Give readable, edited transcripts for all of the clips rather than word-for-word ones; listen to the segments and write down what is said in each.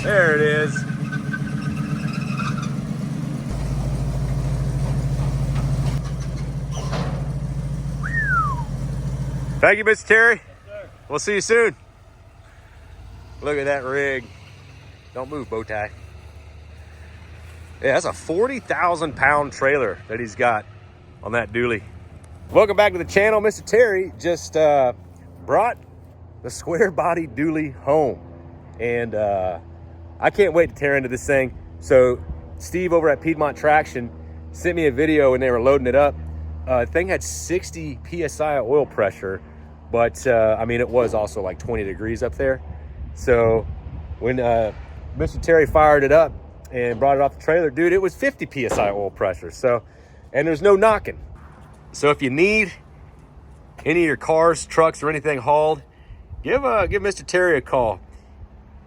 There it is. Thank you, Mr. Terry. Yes, sir. We'll see you soon. Look at that rig. Don't move, bow tie. Yeah, that's a 40,000 pound trailer that he's got on that dually. Welcome back to the channel. Mr. Terry just brought the square body dually home. And I can't wait to tear into this thing. So Steve over at Piedmont Traction sent me a video when they were loading it up. The thing had 60 PSI of oil pressure, but I mean, it was also like 20 degrees up there. So when Mr. Terry fired it up and brought it off the trailer, dude, it was 50 PSI oil pressure. So, and there's no knocking. So if you need any of your cars, trucks, or anything hauled, give Mr. Terry a call.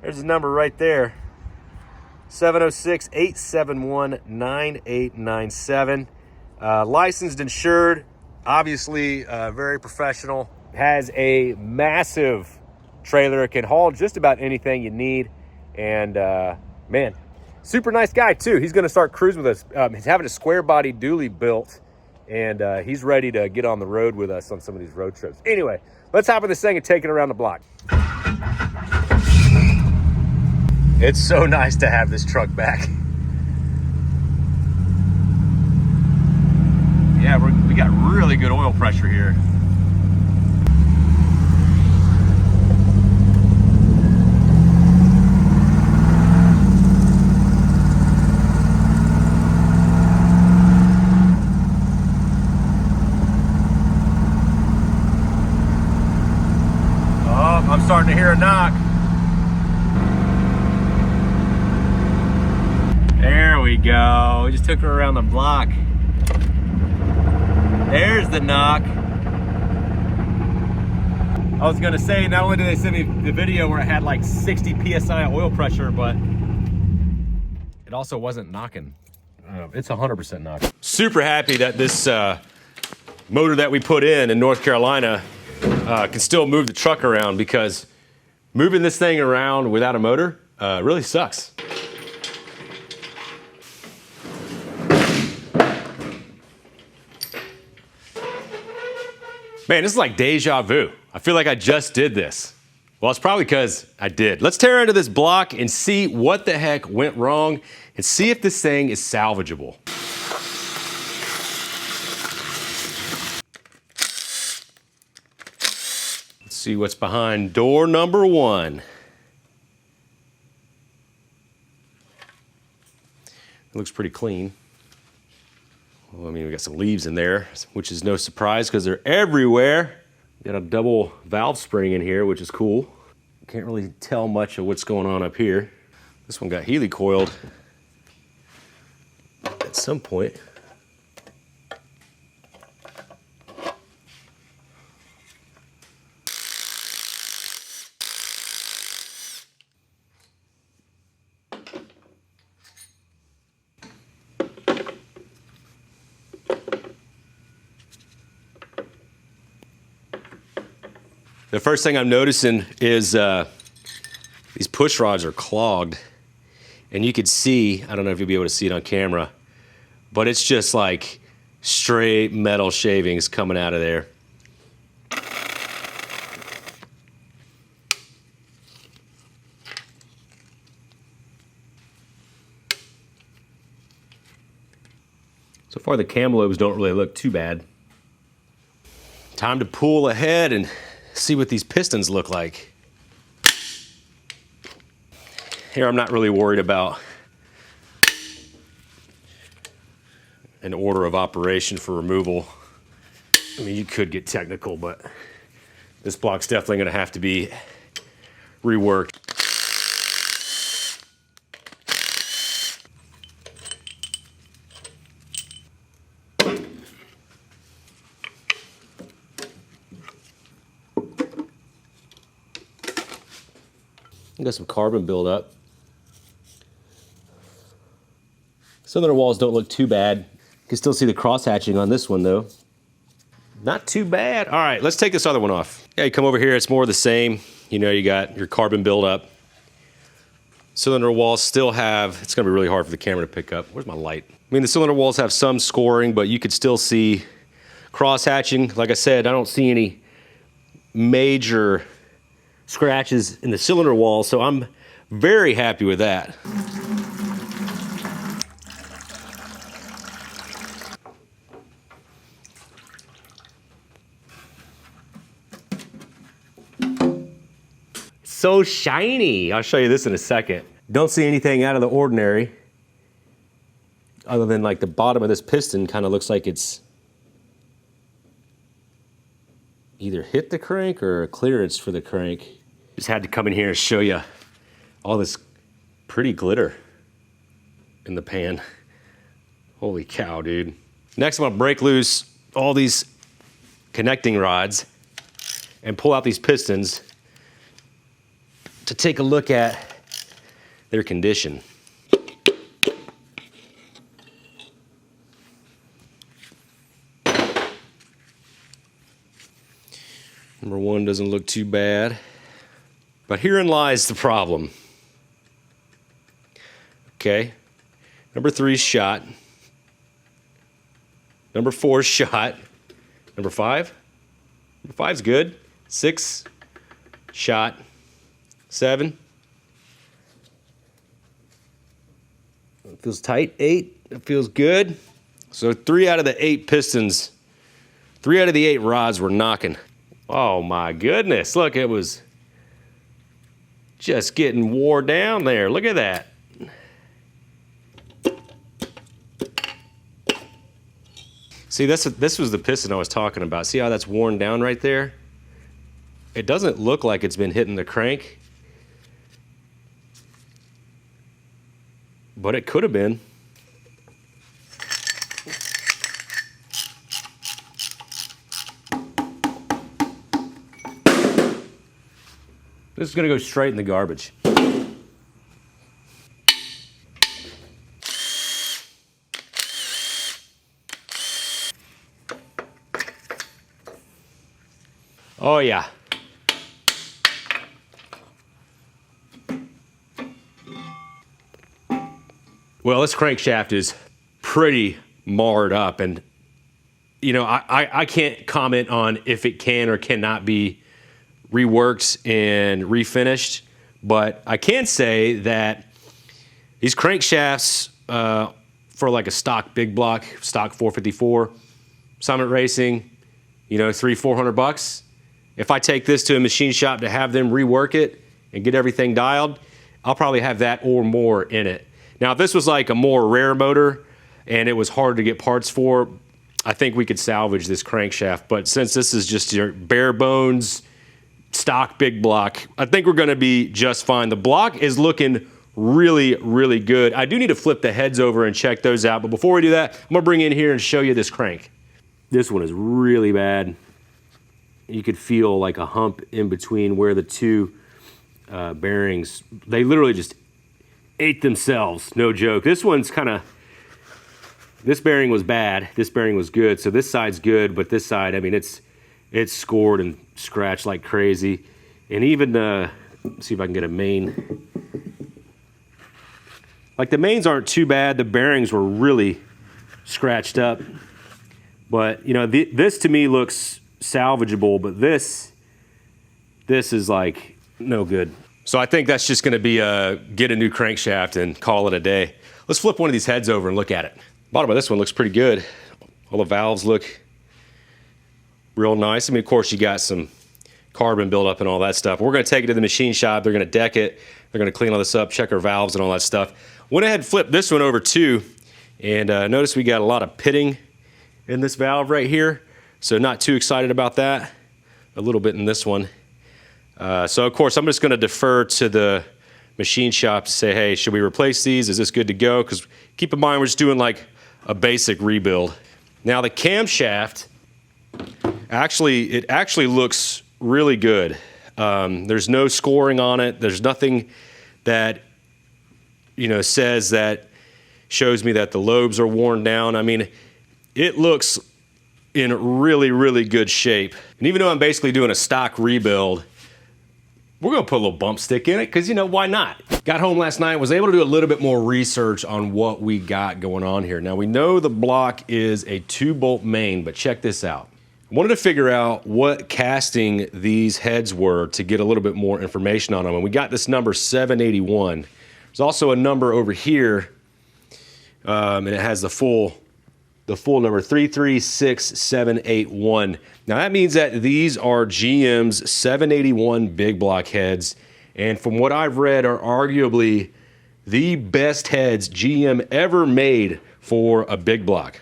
There's his number right there, 706-871-9897. Licensed, insured, obviously very professional. Has a massive trailer. It can haul just about anything you need. And man, super nice guy too. He's gonna start cruising with us. He's having a square body dually built, and he's ready to get on the road with us on some of these road trips. Anyway, let's hop in this thing and take it around the block. It's so nice to have this truck back. Yeah, we got really good oil pressure here. Oh, I'm starting to hear a knock. There we go. We just took her around the block. There's the knock. I was gonna say, not only did they send me the video where it had like 60 PSI oil pressure, but it also wasn't knocking. It's 100% knocking. Super happy that this motor that we put in North Carolina can still move the truck around, because moving this thing around without a motor really sucks. Man, this is like deja vu. I feel like I just did this. Well, it's probably because I did. Let's tear into this block and see what the heck went wrong and see if this thing is salvageable. Let's see what's behind door number 1. It looks pretty clean. Well, I mean, we got some leaves in there, which is no surprise because they're everywhere. Got a double valve spring in here, which is cool. Can't really tell much of what's going on up here. This one got helicoiled at some point. The first thing I'm noticing is these push rods are clogged, and you could see, I don't know if you'll be able to see it on camera, but it's just like straight metal shavings coming out of there. So far the cam lobes don't really look too bad. Time to pull ahead and see what these pistons look like. Here I'm not really worried about an order of operation for removal. I mean, you could get technical, but this block's definitely gonna have to be reworked. Got some carbon buildup. Some of the walls don't look too bad. You can still see the cross hatching on this one though. Not too bad. All right, let's take this other one off. Yeah, you come over here, it's more of the same. You know, you got your carbon buildup. Cylinder walls still have, it's gonna be really hard for the camera to pick up. Where's my light? I mean, the cylinder walls have some scoring, but you could still see cross hatching. Like I said, I don't see any major scratches in the cylinder wall, so I'm very happy with that. So shiny. I'll show you this in a second. Don't see anything out of the ordinary other than like the bottom of this piston kind of looks like it's either hit the crank or a clearance for the crank. Just had to come in here and show you all this pretty glitter in the pan. Holy cow, dude. Next, I'm gonna break loose all these connecting rods and pull out these pistons to take a look at their condition. Number one doesn't look too bad, but herein lies the problem. Okay, number 3's shot. Number 4's shot. Number 5? Number 5's good. 6, shot. 7. It feels tight. 8, it feels good. So 3 out of the 8 pistons, 3 out of the 8 rods were knocking. Oh my goodness, look, it was just getting wore down there. Look at that. See, this was the piston I was talking about. See how that's worn down right there? It doesn't look like it's been hitting the crank, but it could have been. This is gonna go straight in the garbage. Oh yeah. Well, this crankshaft is pretty marred up, and you know, I can't comment on if it can or cannot be reworked and refinished, but I can say that these crankshafts for like a stock big block, stock 454, Summit Racing, you know, $300-400. If I take this to a machine shop to have them rework it and get everything dialed, I'll probably have that or more in it. Now, if this was like a more rare motor and it was hard to get parts for, I think we could salvage this crankshaft. But since this is just your bare bones, stock big block, I think we're gonna be just fine. The block is looking really, really good. I do need to flip the heads over and check those out. But before we do that, I'm gonna bring in here and show you this crank. This one is really bad. You could feel like a hump in between where the two bearings, they literally just ate themselves, no joke. This one's kind of, this bearing was bad, this bearing was good, so this side's good, but this side, I mean, it's scored and scratched like crazy. And even, let's see if I can get a main. Like the mains aren't too bad, the bearings were really scratched up. But, you know, this to me looks salvageable, but this is like no good. So I think that's just gonna be get a new crankshaft and call it a day. Let's flip one of these heads over and look at it. Bottom of this one looks pretty good. All the valves look real nice. I mean, of course, you got some carbon buildup and all that stuff. We're gonna take it to the machine shop. They're gonna deck it. They're gonna clean all this up, check our valves and all that stuff. Went ahead and flipped this one over too, and notice we got a lot of pitting in this valve right here. So not too excited about that. A little bit in this one. So of course, I'm just gonna defer to the machine shop to say, hey, should we replace these? Is this good to go? Because keep in mind, we're just doing like a basic rebuild. Now the camshaft, it actually looks really good. There's no scoring on it. There's nothing that, you know, says that, shows me that the lobes are worn down. I mean, it looks in really, really good shape. And even though I'm basically doing a stock rebuild, We're gonna put a little bump stick in it because, you know, why not? Got home last night, was able to do a little bit more research on what we got going on here. Now we know the block is a 2-bolt main, but check this out. I wanted to figure out what casting these heads were to get a little bit more information on them. And we got this number 781. There's also a number over here, and it has the full number 336781. Now that means that these are GM's 781 big block heads, and from what I've read are arguably the best heads GM ever made for a big block.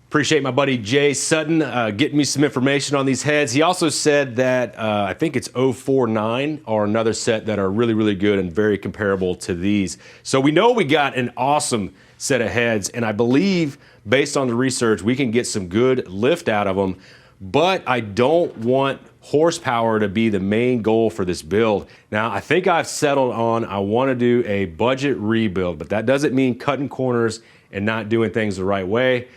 Appreciate my buddy Jay Sutton getting me some information on these heads. He also said that I think it's 049 are another set that are really, really good and very comparable to these. So we know we got an awesome set of heads, and I believe based on the research we can get some good lift out of them, but I don't want horsepower to be the main goal for this build. Now I think I've settled on I want to do a budget rebuild, but that doesn't mean cutting corners and not doing things the right way.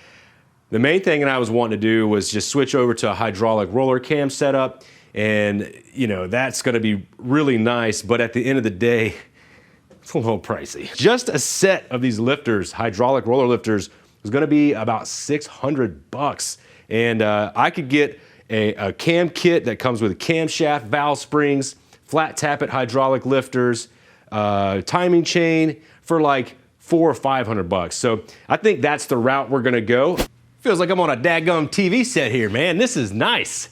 The main thing that I was wanting to do was just switch over to a hydraulic roller cam setup, and you know, that's going to be really nice, but at the end of the day, it's a little pricey. Just a set of these lifters, hydraulic roller lifters, was going to be about $600, and I could get a cam kit that comes with a camshaft, valve springs, flat tappet hydraulic lifters, timing chain for like $400 or $500. So I think that's the route we're going to go. Feels like I'm on a daggum TV set here, man. This is nice.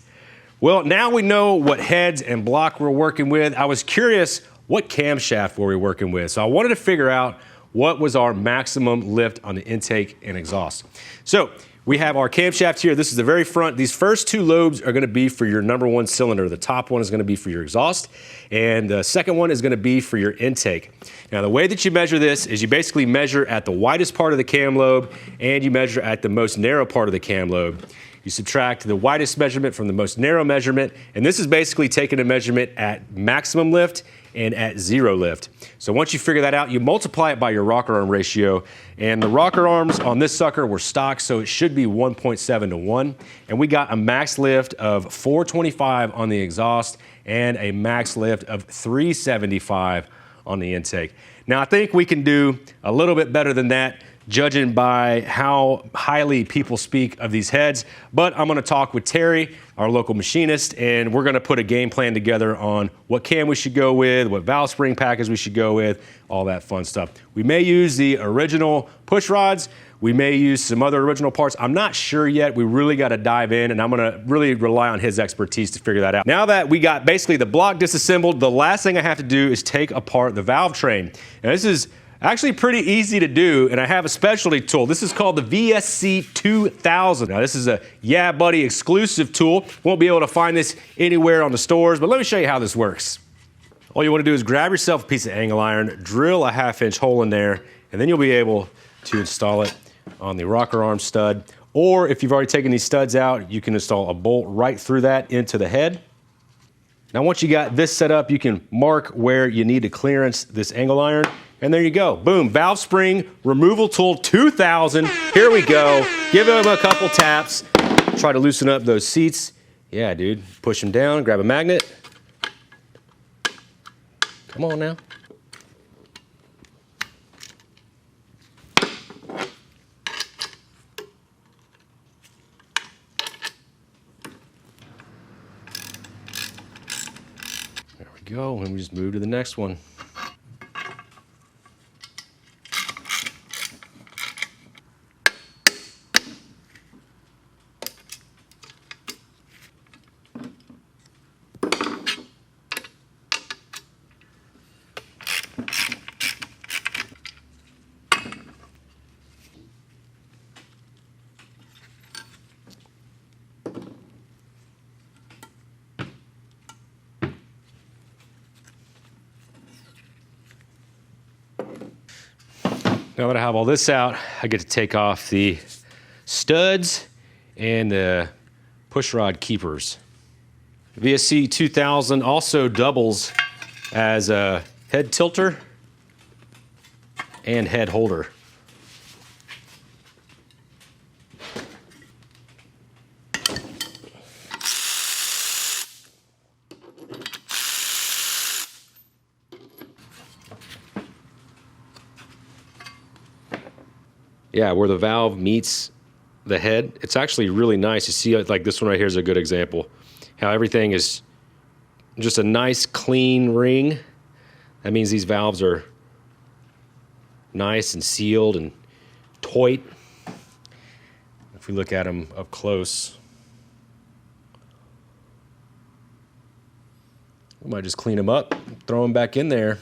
Well, now we know what heads and block we're working with. I was curious, what camshaft were we working with? So I wanted to figure out what was our maximum lift on the intake and exhaust. So we have our camshaft here. This is the very front. These first 2 lobes are going to be for your number 1 cylinder. The top one is going to be for your exhaust, and the second one is going to be for your intake. Now, the way that you measure this is you basically measure at the widest part of the cam lobe, and you measure at the most narrow part of the cam lobe. You subtract the widest measurement from the most narrow measurement, and this is basically taking a measurement at maximum lift and at 0 lift. So once you figure that out, you multiply it by your rocker arm ratio, and the rocker arms on this sucker were stock, so it should be 1.7 to 1. And we got a max lift of 425 on the exhaust and a max lift of 375 on the intake. Now I think we can do a little bit better than that, judging by how highly people speak of these heads. But I'm gonna talk with Terry, our local machinist, and we're gonna put a game plan together on what cam we should go with, what valve spring package we should go with, all that fun stuff. We may use the original push rods. We may use some other original parts. I'm not sure yet. We really got to dive in, and I'm going to really rely on his expertise to figure that out. Now that we got basically the block disassembled, the last thing I have to do is take apart the valve train. Now this is actually pretty easy to do, and I have a specialty tool. This is called the VSC 2000. Now this is a Yeah Buddy exclusive tool. Won't be able to find this anywhere on the stores, but let me show you how this works. All you want to do is grab yourself a piece of angle iron, drill a 1/2-inch hole in there, and then you'll be able to install it on the rocker arm stud. Or if you've already taken these studs out, you can install a bolt right through that into the head. Now once you got this set up, you can mark where you need to clearance this angle iron, and there you go. Boom, valve spring removal tool 2000. Here we go. Give them a couple taps. Try to loosen up those seats. Yeah, dude, push them down, grab a magnet. Come on now. There we go, and we just move to the next one. Now that I have all this out, I get to take off the studs and the push rod keepers. VSC 2000 also doubles as a head tilter and head holder. Yeah, where the valve meets the head, it's actually really nice. You see, like this one right here is a good example. How everything is just a nice clean ring. That means these valves are nice and sealed and tight. If we look at them up close, we might just clean them up, throw them back in there.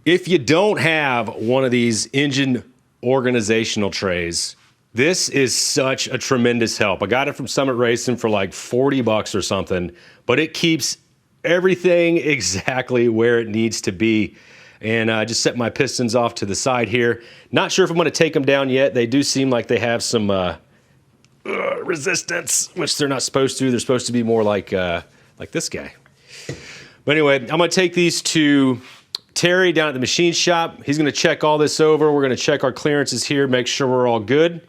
If you don't have one of these engine organizational trays, this is such a tremendous help. I got it from Summit Racing for like 40 bucks or something, but it keeps everything exactly where it needs to be. And I just set my pistons off to the side here. Not sure if I'm going to take them down yet. They do seem like they have some resistance, which they're not supposed to. They're supposed to be more like this guy. But anyway, I'm going to take these to Terry down at the machine shop. He's going to check all this over. We're going to check our clearances here, make sure we're all good.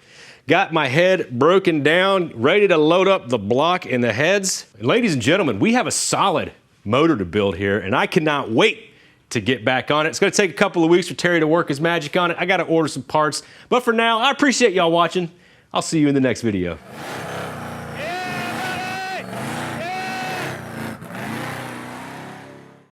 Got my head broken down, ready to load up the block and the heads. And ladies and gentlemen, we have a solid motor to build here, and I cannot wait to get back on it. It's going to take a couple of weeks for Terry to work his magic on it. I got to order some parts. But for now, I appreciate y'all watching. I'll see you in the next video.